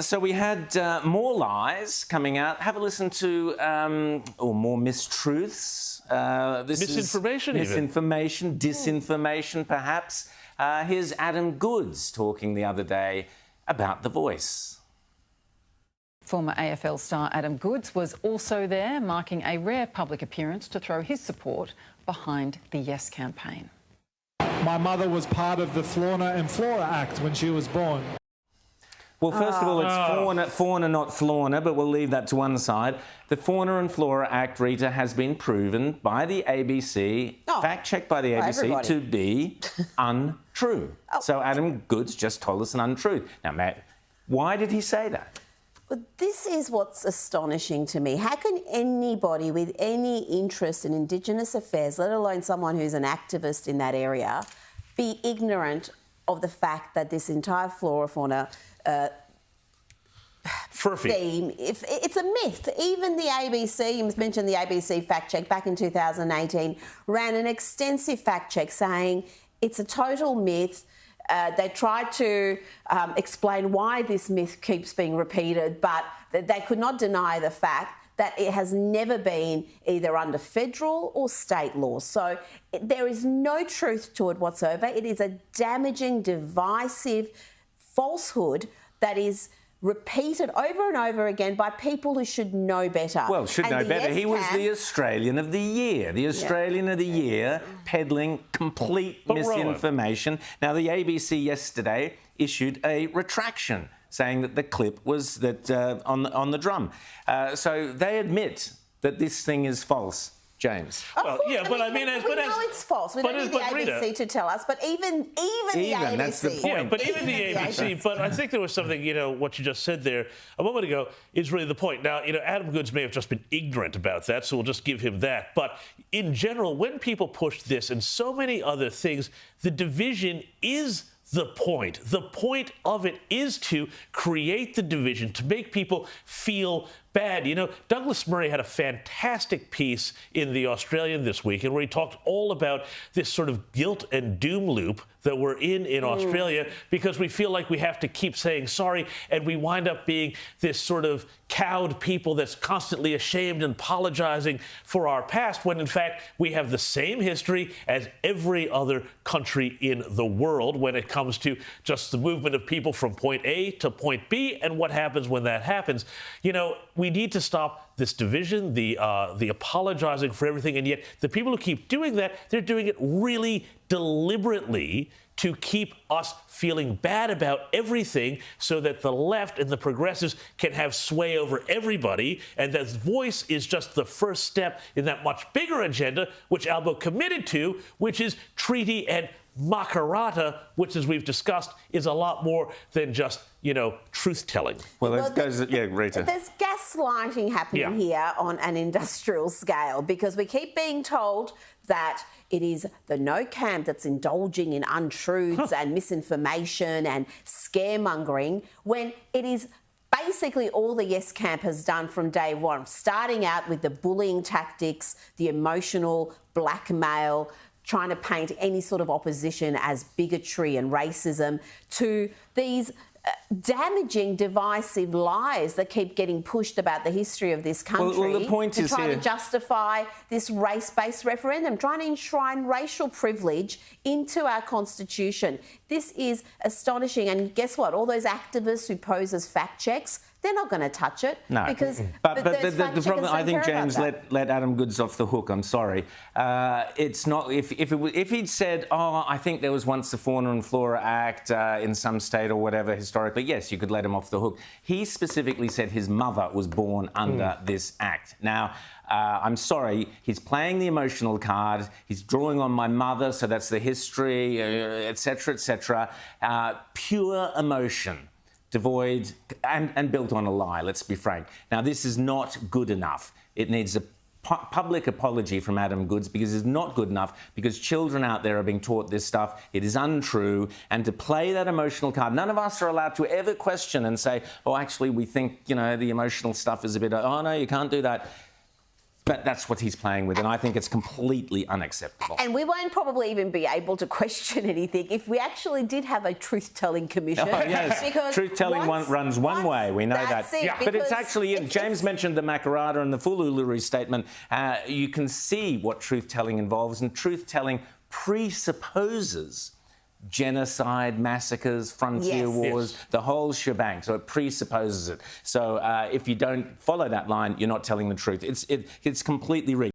So we had more lies coming out. Have a listen to, or more mistruths. Misinformation, misinformation, disinformation, perhaps. Here's Adam Goodes talking the other day about The Voice. Former AFL star Adam Goodes was also there, marking a rare public appearance to throw his support behind the Yes campaign. My mother was part of the Flora and Fauna Act when she was born. Well, first of all, it's fauna, not Florna, but we'll leave that to one side. The Fauna and Flora Act, Rita, has been proven by the ABC, fact-checked by the ABC, to be untrue. So Adam Goodes just told us an untruth. Now, Matt, why did he say that? Well, this is what's astonishing to me. How can anybody with any interest in Indigenous affairs, let alone someone who's an activist in that area, be ignorant of the fact that this entire flora-fauna theme, it's a myth. Even the ABC, you mentioned the ABC fact check back in 2018, ran an extensive fact check saying it's a total myth. They tried to explain why this myth keeps being repeated, but they could not deny the fact that it has never been either under federal or state law. So there is no truth to it whatsoever. It is a damaging, divisive falsehood that is repeated over and over again by people who should know better. Well, should know better. He was the Australian of the Year. The Australian of the Year, peddling complete misinformation. Now, the ABC yesterday issued a retraction saying that the clip was on the drum. So they admit that this thing is false. James. Well, yeah, but I mean, we know it's false. We don't need the ABC to tell us, but even the ABC. That's the point. Yeah, but even the ABC. But I think there was something, what you just said there a moment ago is really the point. Now, Adam Goodes may have just been ignorant about that, so we'll just give him that. But in general, when people push this and so many other things, the division is the point. The point of it is to create the division, to make people feel bad. Douglas Murray had a fantastic piece in The Australian this week, where he talked all about this sort of guilt and doom loop that we're in Australia, because we feel like we have to keep saying sorry, and we wind up being this sort of cowed people that's constantly ashamed and apologizing for our past, when in fact we have the same history as every other country in the world when it comes to just the movement of people from point A to point B and what happens when that happens. We need to stop this division, the apologizing for everything, and yet the people who keep doing that, they're doing it really deliberately to keep us feeling bad about everything, so that the left and the progressives can have sway over everybody, and that Voice is just the first step in that much bigger agenda, which Albo committed to, which is treaty and Makarrata, which, as we've discussed, is a lot more than just, truth-telling. Well, Rita. There's gaslighting happening here on an industrial scale, because we keep being told that it is the No camp that's indulging in untruths and misinformation and scaremongering, when it is basically all the Yes camp has done from day one, starting out with the bullying tactics, the emotional blackmail, trying to paint any sort of opposition as bigotry and racism, to these damaging, divisive lies that keep getting pushed about the history of this country. Well, the point is trying to justify this race-based referendum, trying to enshrine racial privilege into our constitution. This is astonishing. And guess what? All those activists who pose as fact checks, they're not going to touch it. No, because but the problem, I think, James, let Adam Goodes off the hook. I'm sorry. It's not. If he'd said, I think there was once the Fauna and Flora Act in some state or whatever historically, yes, you could let him off the hook. He specifically said his mother was born under this act. Now, I'm sorry, he's playing the emotional card. He's drawing on my mother, so that's the history, etc., etc. Pure emotion. Devoid and built on a lie, let's be frank. Now, this is not good enough. It needs a public apology from Adam Goodes, because it's not good enough, because children out there are being taught this stuff. It is untrue. And to play that emotional card, none of us are allowed to ever question and say, actually, we think, the emotional stuff is a bit, no, you can't do that. But that's what he's playing with, and I think it's completely unacceptable. And we won't probably even be able to question anything if we actually did have a truth-telling commission. Oh, yes. Truth-telling runs one way, we know that. But it's actually, James mentioned the Makarrata and the Fululu statement. You can see what truth-telling involves, and truth-telling presupposes genocide, massacres, frontier wars, the whole shebang. So it presupposes it. So if you don't follow that line, you're not telling the truth. It's completely rigged.